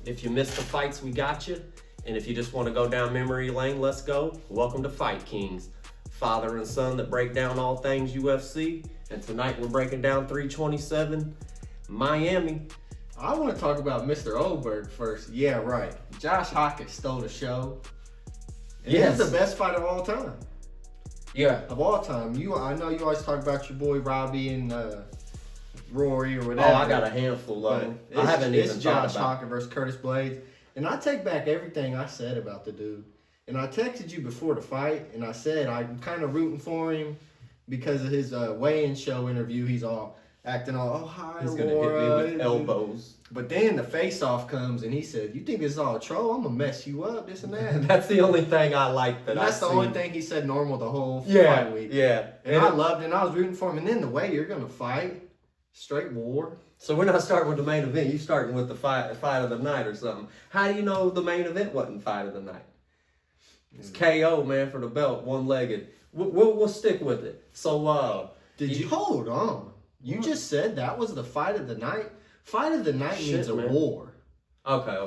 If you missed the fights, we got you. And if you just want to go down memory lane, let's go. Welcome to Fight Kings, father and son that break down all things UFC. And tonight we're breaking down 327 Miami. I want to talk about Mr. Oldberg first. Yeah, right. Josh Hockett stole the show. And Yes. He's the best fighter of all time. Yeah. Of all time. I know you always talk about your boy Robbie and Rory or whatever. Oh, I got a handful of them. I haven't It's even Josh thought about Hockett versus Curtis Blades. And I take back everything I said about the dude. And I texted you before the fight, and I said I'm kind of rooting for him because of his weigh-in show interview. He's all acting all, oh, hi, He's going to Laura. hit me with elbows. But then the face-off comes, and he said, you think this is all a troll? I'm going to mess you up, this and that. That's the only thing I like that And I that's the see. only thing he said normal the whole Yeah, fight week. yeah. And I loved it, and I was rooting for him. And then the way you're going to fight, straight war. So we're not starting with the main event. You're starting with the fight of the night or something. How do you know the main event wasn't fight of the night? It's KO, man, for the belt, one-legged. We'll stick with it. So, Did you hold on? You just said that was the fight of the night. Fight of the night means a man. war. Okay.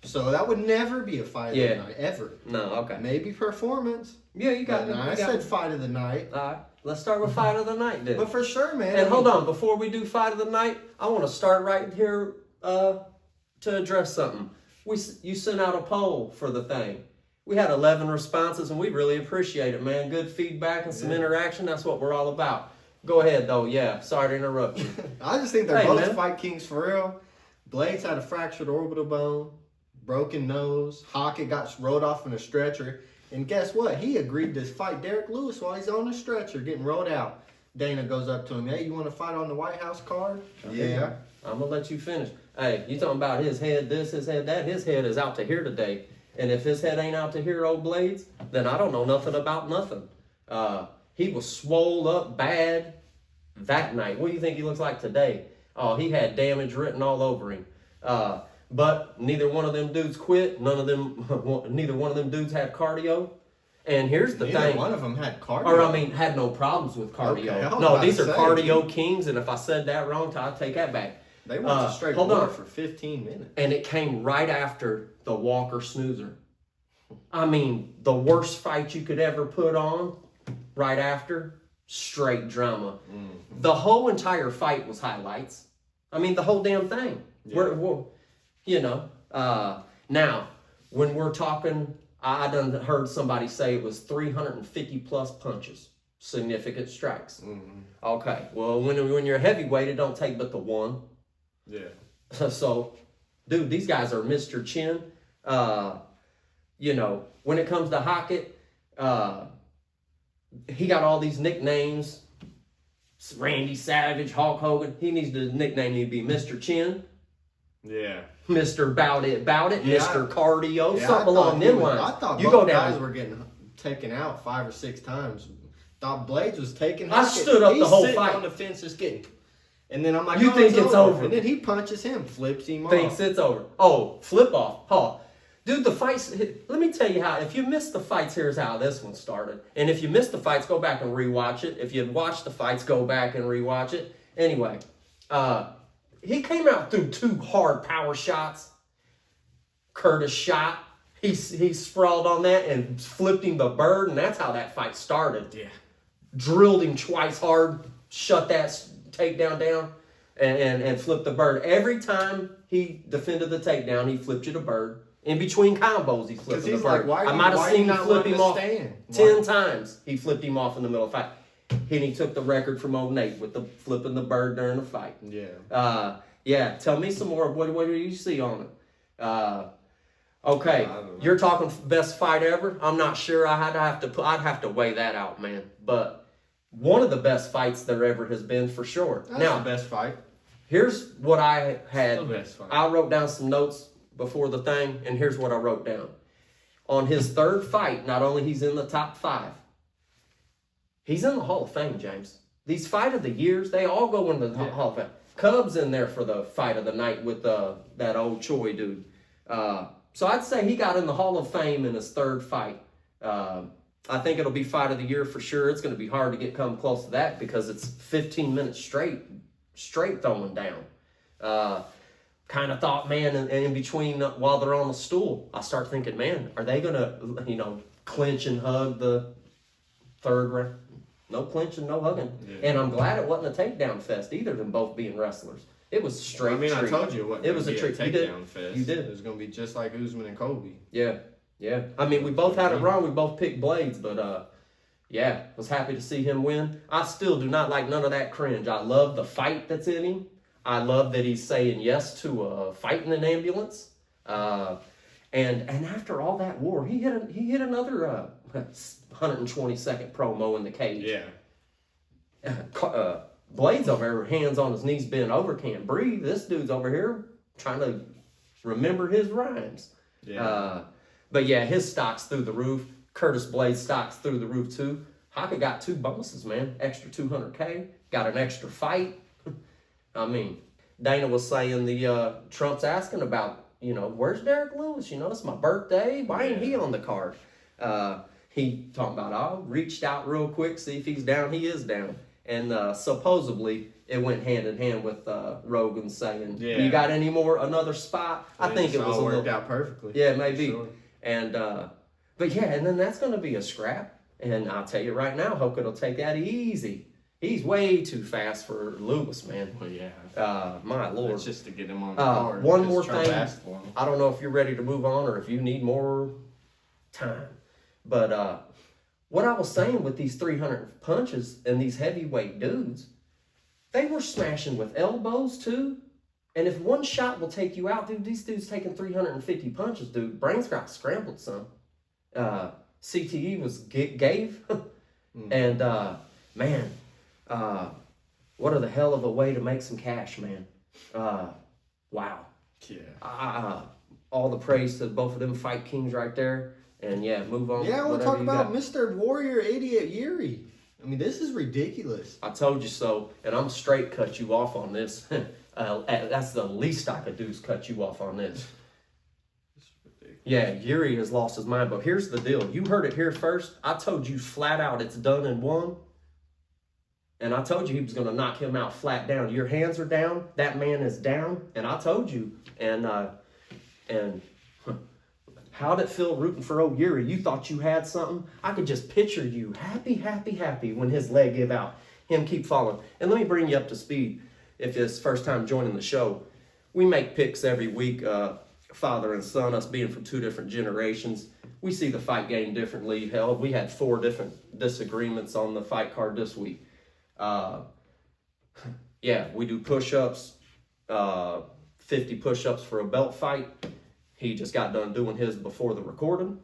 So that would never be a fight of the night ever. No, okay. Maybe performance. Yeah, you got But it. no, I said fight of the night. All right, let's start with fight of the night then. But for sure, man. And hold on, before we do fight of the night, I want to start right here to address something. You sent out a poll for the thing. We had 11 responses, and we really appreciate it, man. Good feedback and some interaction. That's what we're all about. Go ahead, though. Yeah, sorry to interrupt you. I just think they're Hey, both man. fight kings for real. Blades had a fractured orbital bone, broken nose. Hockett got rolled off in a stretcher. And guess what? He agreed to fight Derek Lewis while he's on the stretcher, getting rolled out. Dana goes up to him, hey, you want to fight on the White House card? Yeah. I'm going to let you finish. Hey, you talking about his head this, his head that. His head is out to here today. And if his head ain't out to here, old Blades, then I don't know nothing about nothing. He was swole up bad that night. What do you think he looks like today? Oh, he had damage written all over him. But neither one of them dudes quit. Neither one of them dudes had cardio. And here's the Neither thing. one of them had cardio. Or, I mean, had no problems with cardio. Okay, I was no, about these to are say, cardio dude. kings, and if I said that wrong, I'll take that back. They went to straight hold war on. for 15 minutes. And it came right after the Walker Snoozer. I mean, the worst fight you could ever put on, right after, straight drama. Mm-hmm. The whole entire fight was highlights. I mean, the whole damn thing. Yeah. Now, when we're talking, I done heard somebody say it was 350 plus punches, significant strikes. Mm-hmm. Okay, well, when you're a heavyweight, it don't take but the one. Yeah. So, dude, these guys are Mr. Chin. When it comes to Hockett, he got all these nicknames. Randy Savage, Hulk Hogan. He needs to nickname to be Mr. Chin. Yeah. Mr. Bout It, Yeah, Mr. Cardio, Yeah, something along them lines. I thought you both go down. guys were getting taken out 5 or 6 times. Thought Blades was taking. I Hockett. stood up He's the whole sitting fight. on the fence just getting. And then I'm like, You oh, think it's over. And then he punches him, flips him Thinks off. it's over. Oh, flip off. Oh, dude, the fights. Let me tell you how. If you missed the fights, here's how this one started. And if you missed the fights, go back and rewatch it. If you watched the fights, go back and rewatch it. Anyway, he came out through 2 hard power shots. Curtis shot. He sprawled on that and flipped him the bird, and that's how that fight started. Yeah. Drilled him twice hard, shut that takedown down, and flipped the bird. Every time he defended the takedown, he flipped you the bird. In between combos, he flipped the he's bird. like, I might have seen him flip him off stand? 10 times. He flipped him off in the middle of the fight. And he took the record from old Nate with the flipping the bird during the fight. Yeah. Tell me some more. What do you see on it? Okay, I don't know. you're talking best fight ever. I'm not sure. I'd have to weigh that out, man. But one of the best fights there ever has been for sure. That's Now, the best fight. here's what I had. Still the best fight. I wrote down some notes before the thing, and here's what I wrote down. On his 3rd fight, not only he's in the top 5, he's in the Hall of Fame, James. These fight of the years, they all go in the Hall of Fame. Cubs in there for the fight of the night with that old Choi dude. So I'd say he got in the Hall of Fame in his 3rd fight. I think it'll be fight of the year for sure. It's going to be hard to come close to that because it's 15 minutes straight throwing down. kind of thought, man, and in between while they're on the stool, I start thinking, man, are they gonna, clinch and hug the third round? No clinching, no hugging. Yeah. And I'm glad it wasn't a takedown fest either, them both being wrestlers. It was straight. I mean, treat. I told you it was a takedown fest. You did. It was gonna be just like Usman and Kobe. Yeah. I mean, we both had it wrong. We both picked Blades, but was happy to see him win. I still do not like none of that cringe. I love the fight that's in him. I love that he's saying yes to fighting an ambulance. And after all that war, he hit another 120-second promo in the cage. Yeah. Blades over here, hands on his knees, bent over, can't breathe. This dude's over here trying to remember his rhymes. Yeah. But yeah, his stock's through the roof. Curtis Blades' stock's through the roof too. Haka got 2 bonuses, man. Extra $200K. Got an extra fight. I mean, Dana was saying Trump's asking about, where's Derek Lewis? It's my birthday. Why ain't he on the card? He talking about, I reached out real quick, see if he's down. He is down. And supposedly it went hand in hand with Rogan saying, you got another spot? I think it was all worked out perfectly. Yeah, maybe. Sure. And, but yeah, and then that's going to be a scrap. And I'll tell you right now, Hoka will take that easy. He's way too fast for Lewis, man. Well, yeah. My Lord. It's just to get him on the card. One more thing. I don't know if you're ready to move on or if you need more time. But what I was saying with these 300 punches and these heavyweight dudes, they were smashing with elbows too. And if one shot will take you out, dude, these dudes taking 350 punches, dude. Brains got scrambled some. CTE was gave. And, man, what a hell of a way to make some cash, man. Wow. Yeah. All the praise to both of them fight kings right there. And yeah, move on. Yeah, we'll talk about Mr. Warrior Idiot Yuri. I mean, this is ridiculous. I told you so, and I'm straight cut you off on this. That's the least I could do is cut you off on this. Yeah, Yuri has lost his mind, but here's the deal. You heard it here first. I told you flat out it's done and won. And I told you he was going to knock him out flat down. Your hands are down. That man is down. And I told you. And how'd it feel rooting for old Yuri? You thought you had something? I could just picture you happy when his leg gave out. Him keep falling. And let me bring you up to speed. If it's first time joining the show, we make picks every week, father and son, us being from 2 different generations. We see the fight game differently. Hell, we had 4 different disagreements on the fight card this week. Yeah, we do push-ups, 50 push-ups for a belt fight. He just got done doing his before the recording.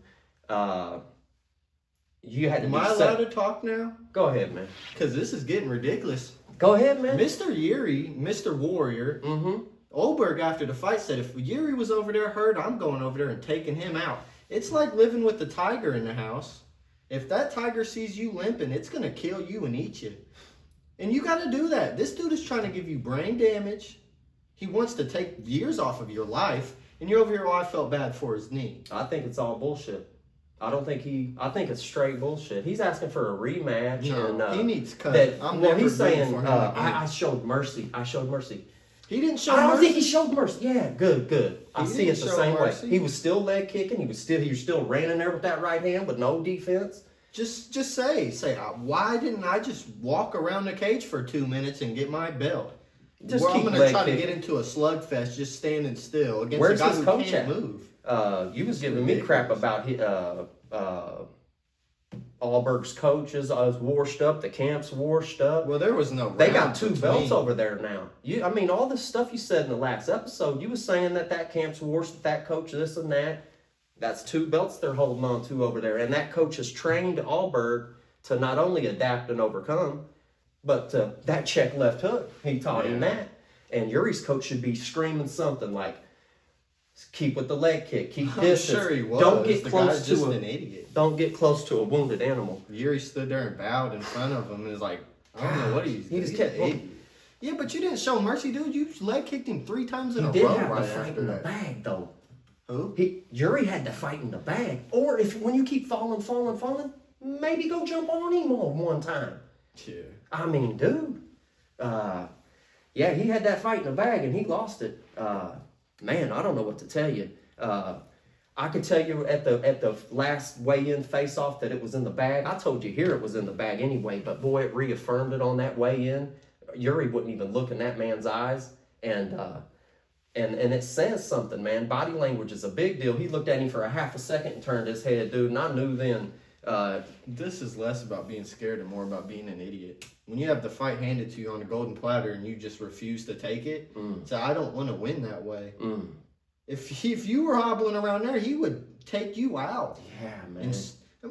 You had to. Am I allowed to talk now? Go ahead, man. Because this is getting ridiculous. Go ahead, man. Mr. Yuri, Mr. Warrior, Oberg after the fight said, if Yuri was over there hurt, I'm going over there and taking him out. It's like living with the tiger in the house. If that tiger sees you limping, it's going to kill you and eat you. And you got to do that. This dude is trying to give you brain damage. He wants to take years off of your life. And you're over here, I felt bad for his knee. I think it's all bullshit. I think it's straight bullshit. He's asking for a rematch. No, and, he needs cut. He's saying, I showed mercy. I showed mercy. He didn't show mercy? I don't think he showed mercy. Yeah, good. I see it the same way. Mercy? He was still leg kicking. He was still ran in there with that right hand with no defense. Just say, why didn't I just walk around the cage for 2 minutes and get my belt? Just I'm going to try to get into a slugfest just standing still against a guy who can't move. You was giving me crap about Allberg's coaches. I was washed up. The camp's washed up. Well, there was no. They got 2 belts over there now. All this stuff you said in the last episode. You was saying that camp's washed, that coach, this and that. That's 2 belts they're holding on to over there, and that coach has trained Allberg to not only adapt and overcome, but that check left hook. He taught him that. And Yuri's coach should be screaming something like, keep with the leg kick, keep distance. I'm sure he was. Don't get close to an idiot. Don't get close to a wounded animal. Yuri stood there and bowed in front of him and was like, I don't know what he's doing. He just kept. Yeah, but you didn't show mercy, dude. You leg kicked him 3 times in a row. He did have right to fight in the that. bag, though. Who? Yuri had to fight in the bag. Or when you keep falling, maybe go jump on him one time. Yeah. I mean, dude. Yeah, he had that fight in the bag and he lost it. man, I don't know what to tell you. I could tell you at the last weigh-in face-off that it was in the bag. I told you here it was in the bag anyway, but boy, it reaffirmed it on that weigh-in. Yuri wouldn't even look in that man's eyes, and it says something, man. Body language is a big deal. He looked at him for a half a second and turned his head, dude, and I knew then. This is less about being scared and more about being an idiot. When you have the fight handed to you on a golden platter and you just refuse to take it, so I don't want to win that way. If you were hobbling around there, he would take you out. Yeah, man.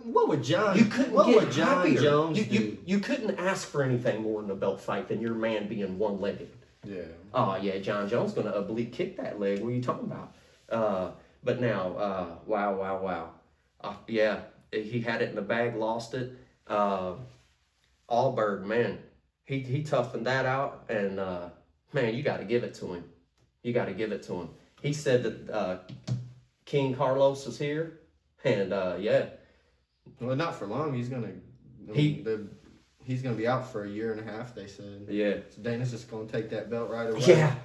What would John? You couldn't what get would John happier. Jones do? You couldn't ask for anything more in a belt fight than your man being one-legged. Yeah. Oh yeah, John Jones gonna oblique kick that leg. What are you talking about? But now, wow. Yeah, he had it in the bag, lost it. Allberg, man, he toughened that out, and man, you got to give it to him. You got to give it to him. He said that King Carlos is here, and yeah. Well, not for long. He's gonna be out for a year and a half. They said. Yeah. So Dana's just gonna take that belt right away.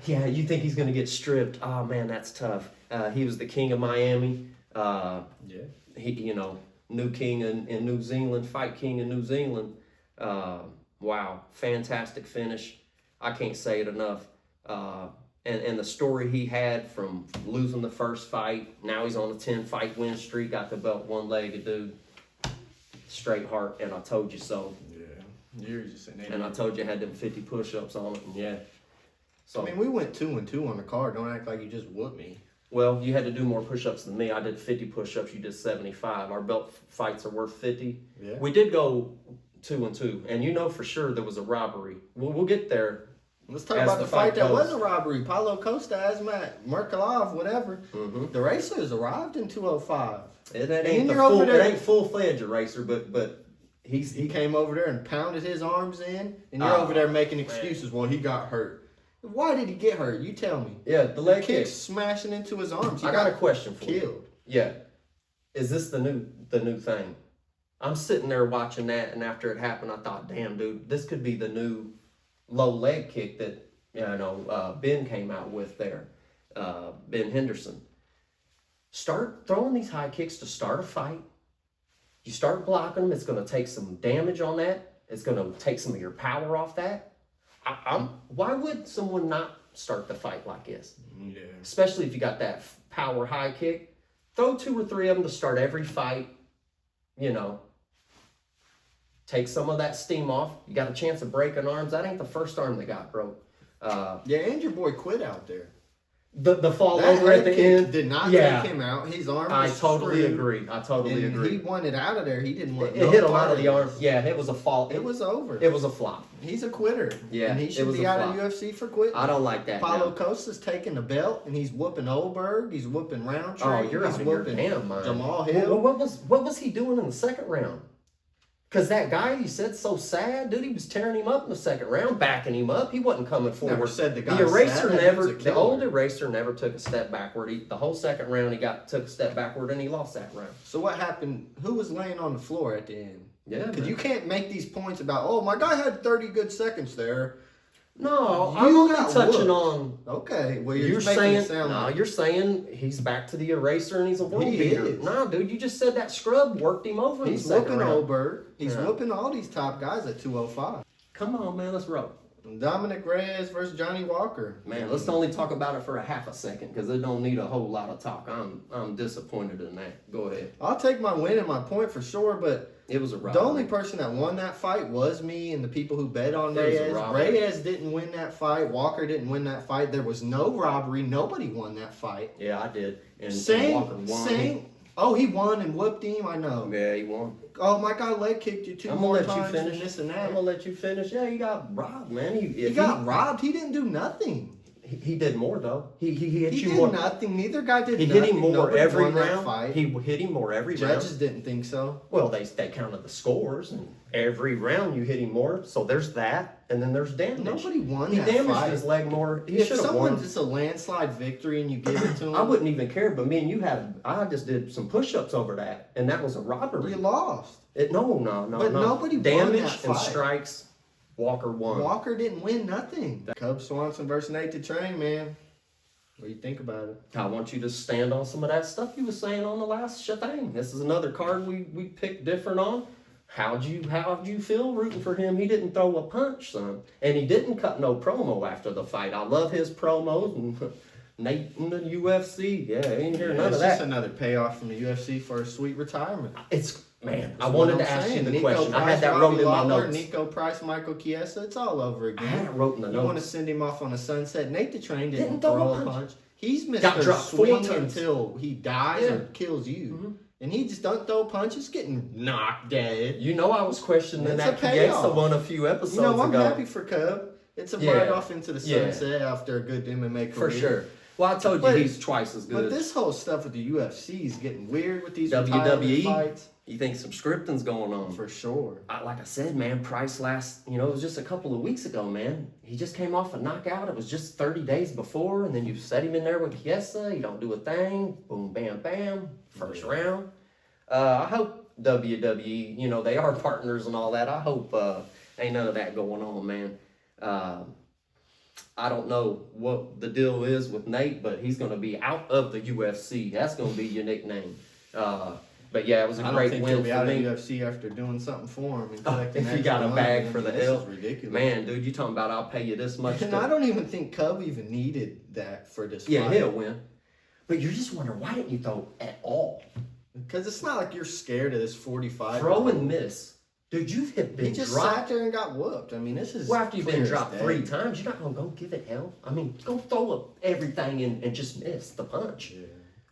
Yeah. You think he's gonna get stripped? Oh man, that's tough. He was the king of Miami. Yeah. He, new king in New Zealand, fight king in New Zealand. Wow, fantastic finish. I can't say it enough. And the story he had from losing the first fight, now he's on a 10-fight win streak, got the belt one-legged, dude. Straight heart, and I told you so. Yeah, you're just an idiot. And I told you I had them 50 push-ups on it, and yeah. So, I mean, we went 2-2 on the card. Don't act like you just whooped me. well, you had to do more push-ups than me. I did 50 push-ups, you did 75. Our belt fights are worth 50. Yeah. We did go 2-2, and for sure there was a robbery. We'll get there. Let's talk As about the the fight fight that goes. wasn't a robbery. Paulo Costa, Asmat, Merkalov, whatever. Mm-hmm. The racers arrived in 205. It And ain't you're over there. it ain't full-fledged eraser, but He came over there and pounded his arms in, and you're Oh, over there making excuses. Well, he got hurt. Why did he get hurt? You tell me. yeah, the leg Kick kick. smashing into his arms. He I got a question for you. killed. Yeah, is this the new thing? I'm sitting there watching that, and after it happened, I thought, damn, dude, this could be the new low leg kick that Ben came out with there, Ben Henderson. Start throwing these high kicks to start a fight. You start blocking them, it's going to take some damage on that. It's going to take some of your power off that. Why would someone not start the fight like this? Yeah. Especially if you got that power high kick. Throw 2 or 3 of them to start every fight. Take some of that steam off. You got a chance of breaking arms. That ain't the first arm that got broke. Yeah, and your boy quit out there. The fall That over at head the kick end did not yeah. take him out. His arm I was totally screwed. agree. I totally And agree. he wanted out of there. He didn't want. It no hit a part lot of the this. arms. Yeah, it was a fall. It was over. It was a flop. He's a quitter. Yeah, and he it should was be a out of flop. UFC for quitting. I don't like that. Paulo now. Costa's taking the belt, and he's whooping Oldberg. He's whooping Roundtree. Oh, you're he's out of your whooping damn mind. Jamal Hill. What was he doing in the second round? Because that guy you said so sad, dude, he was tearing him up in the second round, backing him up. He wasn't coming forward. Never said the guy eraser sad. never, He was a the killer. old eraser never took a step backward. The whole second round he took a step backward and he lost that round. So what happened? Who was laying on the floor at the end? Yeah, Because you can't make these points about, oh, my guy had 30 good seconds there. No, You I'm only got touching whooped. on. Okay, well, You're making saying it sound like you're saying he's back to the eraser and he's a world He beater. is. No, dude, you just said that scrub worked him over. he's in the second whooping round. Oldberg. He's Yeah. whooping all these top guys at 205. Come on, man, let's roll. Dominic Reyes versus Johnny Walker. Man, let's only talk about it for a half a second because it don't need a whole lot of talk. I'm disappointed in that. Go ahead. I'll take my win and my point for sure, but It was a robbery. the only person that won that fight was me and the people who bet on It was a Reyes. robbery. Reyes didn't win that fight. Walker didn't win that fight. There was no robbery. Nobody won that fight. Yeah, I did. And Walker won. Same. Oh, he won and whooped him. I know. Yeah, he won. Oh, my guy leg kicked you 2 I'm more gonna let you times finish. and this and I'm that. gonna let you finish. Yeah, you got robbed, man. He got robbed. He didn't do nothing. He did more though. He hit He you did more. nothing. Neither guy did He nothing. hit him more Nobody every won that round. fight. He hit him more every Judges round. didn't think so. Well, they counted the scores, and every round you hit him more. So there's that, and then there's damage. Nobody won He that damaged fight. his leg more. He If should have someone won. just a landslide victory and you give it to him, I wouldn't even care, but me and you I just did some push-ups over that, and that was a robbery. you lost. No. But nobody won damage that and fight. strikes. Walker won. Walker didn't win nothing. Cub Swanson versus Nate the Train, man. What do you think about it? I want you to stand on some of that stuff you was saying on the last thing. This is another card we picked different on. How'd you feel rooting for him? He didn't throw a punch, son. And he didn't cut no promo after the fight. I love his promos. And Nate in the UFC. Yeah, ain't hear none of that. It's just another payoff from the UFC for a sweet retirement. I wanted to ask you the question. I had that wrote in my notes. Nico Price, Michael Chiesa, it's all over again. I had it wrote in the notes. You want to send him off on a sunset. Nate the Train didn't throw a punch. He's Got Mr. dropped Swing 4 times. until he dies or kills you. Mm-hmm. And he just don't throw punches, getting knocked dead. You know I was questioning It's that a payoff. Chiesa one a few episodes ago. I'm happy for Cub. It's a ride off into the sunset after a good MMA career. For sure. Well, I told you he's twice as good. But this whole stuff with the UFC is getting weird with these WWE fights. You think some scripting's going on? For sure. Like I said, man, Price it was just a couple of weeks ago, man. He just came off a knockout. It was just 30 days before, and then you set him in there with Chiesa. You don't do a thing. Boom, bam, bam. First round. I hope WWE, they are partners and all that. I hope ain't none of that going on, man. I don't know what the deal is with Nate, but he's going to be out of the UFC. That's going to be your nickname. But yeah, it was a great win for me. I don't think he'll be out of UFC after doing something for him. And collecting if you got a bag for the L. This is ridiculous. Man, dude, you talking about I'll pay you this much. And I don't even think Cub even needed that for this fight. Yeah, he'll win. But you're just wondering, why didn't you throw at all? Because it's not like you're scared of this 45. Throw and miss. Dude, you've been He just sat there and got whooped. I mean, this is well, after you've been dropped 3 times, you're not going to go give it hell. I mean, go throw up everything and just miss the punch.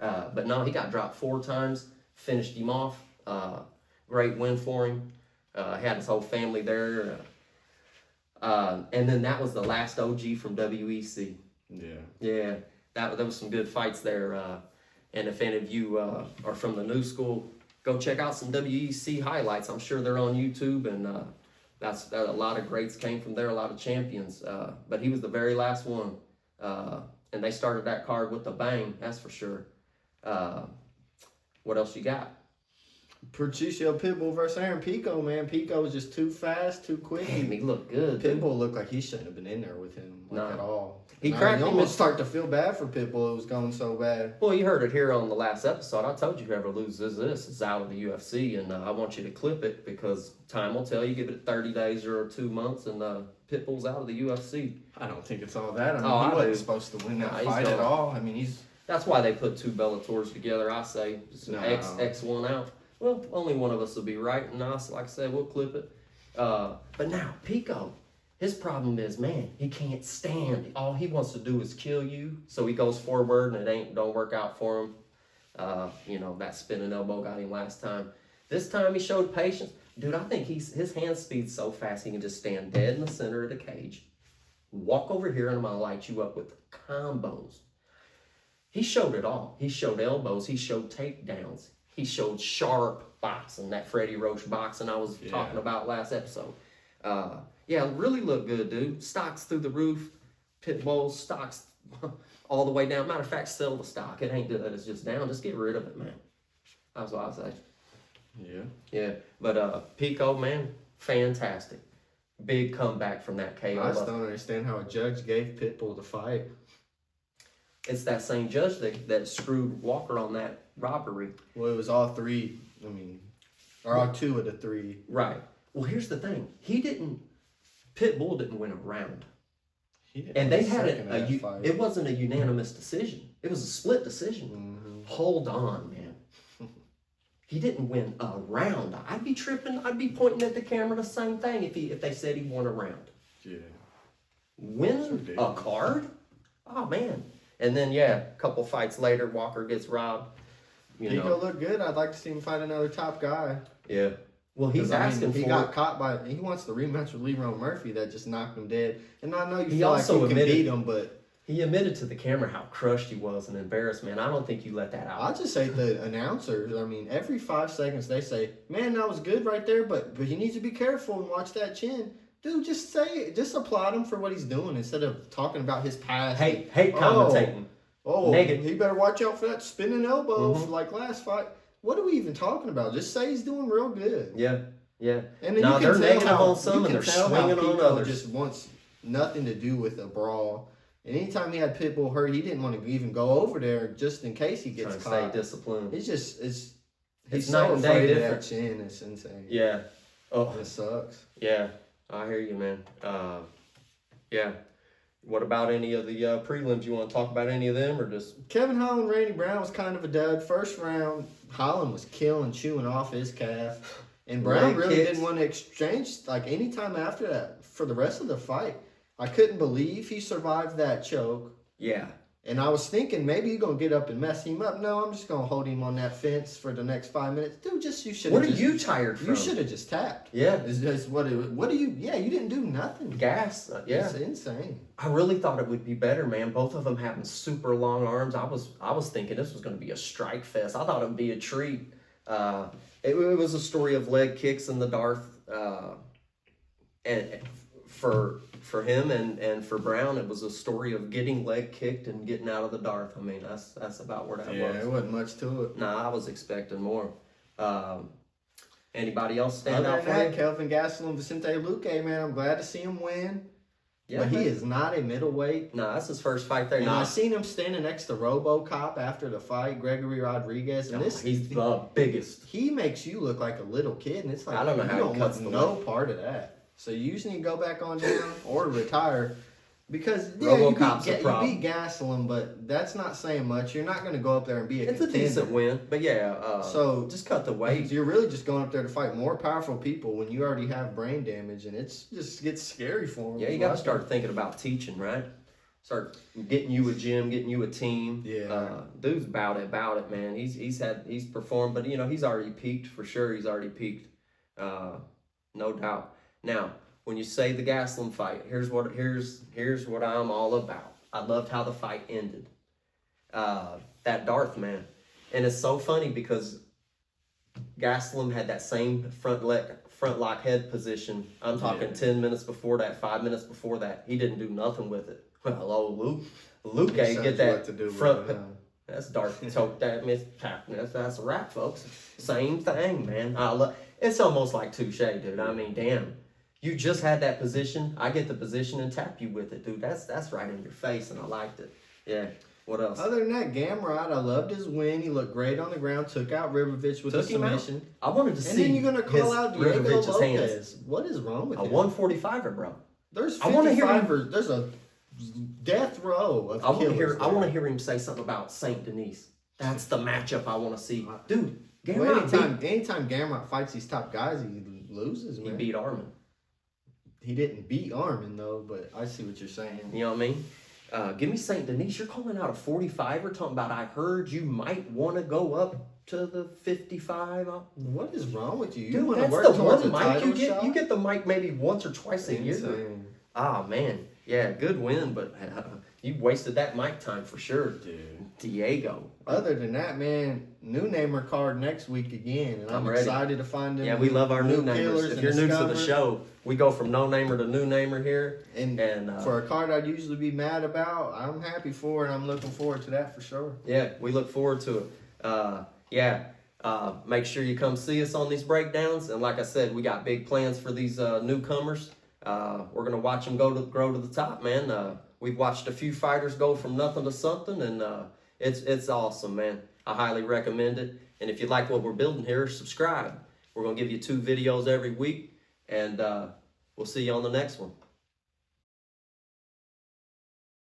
Yeah. But no, he got dropped 4 times, finished him off. Great win for him. Had his whole family there. And then that was the last OG from WEC. Yeah. Yeah, there was some good fights there. And if any of you are from the new school, go check out some WEC highlights. I'm sure they're on YouTube, and that's a lot of greats came from there, a lot of champions. But he was the very last one. And they started that card with a bang, that's for sure. What else you got? Patricio Pitbull versus Aaron Pico, man. Pico was just too fast, too quick. Damn, he looked good. Pitbull looked like he shouldn't have been in there with him at all. He cracked you him. almost start to feel bad for Pitbull. It was going so bad. Well, you heard it here on the last episode. I told you whoever loses this is out of the UFC, and I want you to clip it because time will tell. You give it 30 days or 2 months, and Pitbull's out of the UFC. I don't think it's all that. I mean, he wasn't supposed to win that fight at all. I mean, That's why they put 2 Bellators together, I say. Just X one out. Well, only one of us will be right, and like I said, we'll clip it. But now, Pico, his problem is, man, he can't stand. All he wants to do is kill you, so he goes forward, and it don't work out for him. That spinning elbow got him last time. This time he showed patience. Dude, I think his hand speed's so fast he can just stand dead in the center of the cage, walk over here, and I'm going to light you up with combos. He showed it all. He showed elbows. He showed takedowns. He showed sharp boxing, that Freddie Roach boxing I was talking about last episode. Really looked good, dude. Stocks through the roof. Pitbull's stocks all the way down. Matter of fact, sell the stock. It ain't good. It's just down. Just get rid of it, man. That's what I say. Yeah. Yeah. But Pico, man, fantastic. Big comeback from that KO. I just don't understand how a judge gave Pitbull the fight. It's that same judge that screwed Walker on that robbery. Well, it was all 3. I mean, or all 2 of the 3. Right. Well, here's the thing. Pitbull didn't win a round. And they had it wasn't a unanimous decision. It was a split decision. Mm-hmm. Hold on, man. He didn't win a round. I'd be tripping. I'd be pointing at the camera the same thing if they said he won a round. Yeah. Win a card? Oh, man. And then, a couple fights later, Walker gets robbed. Pico looked good. I'd like to see him fight another top guy. Yeah. Well, he's asking for it. He got caught by... He wants the rematch with Lerone Murphy that just knocked him dead. And I know you He feel like also you can admitted- beat him, but... He admitted to the camera how crushed he was and embarrassed, man. I don't think you let that out. I just say the announcers, I mean, every 5 seconds they say, man, that was good right there, but he needs to be careful and watch that chin. Dude, just say it. Just applaud him for what he's doing instead of talking about his past. Hate commentating. Negative. He better watch out for that spinning elbow like last fight. What are we even talking about? Just say he's doing real good. Yeah. And then they're negative on some and they're swinging on others. Just wants nothing to do with a brawl. And anytime he had Pitbull hurt, he didn't want to even go over there just in case he gets Trying to caught. stay disciplined. He's It's so night and day afraid of that difference. chin. It's insane. Yeah. Oh, It sucks. yeah. I hear you, man. Yeah. What about any of the prelims? You want to talk about any of them, or just Kevin Holland, Randy Brown was kind of a dud. First round, Holland was killing, chewing off his calf. And Brown Leg really kicks. didn't want to exchange like any time after that for the rest of the fight. I couldn't believe he survived that choke. yeah? And I was thinking maybe you're gonna get up and mess him up. No, I'm just gonna hold him on that fence for the next 5 minutes. Dude, you should. What are you tired from? You should have just tapped. Yeah. Is what do you? Yeah, you didn't do nothing. Gas. Yeah. It's insane. I really thought it would be better, man. Both of them having super long arms. I was thinking this was going to be a strike fest. I thought it would be a treat. It was a story of leg kicks in the Darth, and for him and for Brown, it was a story of getting leg kicked and getting out of the Darth. I mean, that's about where that was. Yeah, there wasn't much to it. Nah, I was expecting more. Anybody else stand Other out than for that, you? Kelvin Gastelum, Vicente Luque, man, I'm glad to see him win. Yeah, but he man. is not a middleweight. Nah, that's his first fight there. And Nah, I seen him standing next to RoboCop after the fight, Gregory Rodriguez, and he's the biggest. he makes you look like a little kid, and it's like I don't know how you he don't cuts want the no weight. part of that. So you just need to go back on down or retire. Because RoboCop's a you problem. beat Gastelum, but that's not saying much. You're not going to go up there and be a It's a contender. decent win, but yeah. So just cut the weight. You're really just going up there to fight more powerful people when you already have brain damage, and it's just gets scary for them. Yeah, you got to start thinking about teaching, right? Start getting you a gym, getting you a team. Yeah. Dude's about it, man. He's performed, but he's already peaked for sure. He's already peaked, no doubt. Now, when you say the Gastelum fight, here's what I'm all about. I loved how the fight ended. That Darth, man, and it's so funny because Gastelum had that same front lock head position. I'm talking 10 minutes before that, 5 minutes before that. He didn't do nothing with it. Well, Luke get that front. That's Darth choke that miss tap. That's a wrap, folks. Same thing, man. It's almost like touche, dude. I mean, damn. You just had that position. I get the position and tap you with it, dude. That's right in your face, and I liked it. Yeah. What else? Other than that, Gamrot, I loved his win. He looked great on the ground. Took out Ribovich with a submission. I wanted to And see. then you're gonna call out Diego Ribovich's Lopez. hands. What is wrong with A him? 145er, bro. There's I wanna hear him- 55ers. There's a death row of I want killers to there. hear him say something about Saint Denis. That's the matchup I want to see, dude. Well, Gamrot anytime Gamrot fights these top guys, he loses, he man. beat Armin. He didn't beat Armin, though, but I see what you're saying. You know what I mean? Give me Saint Denis. You're calling out a 45er, talking about I heard you might want to go up to the 55. What is wrong with you? You Dude, want to that's work the towards one a mic title you get. shot? You get the mic maybe once or twice a year. Insane. Ah, man. Yeah, good win, but you wasted that mic time for sure. Dude. Diego. Other than that, man, new namer card next week again, and I'm ready. excited to find them. Yeah, we love our new namers. killers If and you're new to the discover. show, we go from no namer to new namer here. And for a card I'd usually be mad about, I'm happy for it. I'm looking forward to that for sure. Yeah, we look forward to it. Make sure you come see us on these breakdowns. And like I said, we got big plans for these newcomers. We're gonna watch them grow to the top, man. We've watched a few fighters go from nothing to something, and it's awesome, man. I highly recommend it. And if you like what we're building here, subscribe. We're gonna give you 2 videos every week, and we'll see you on the next one.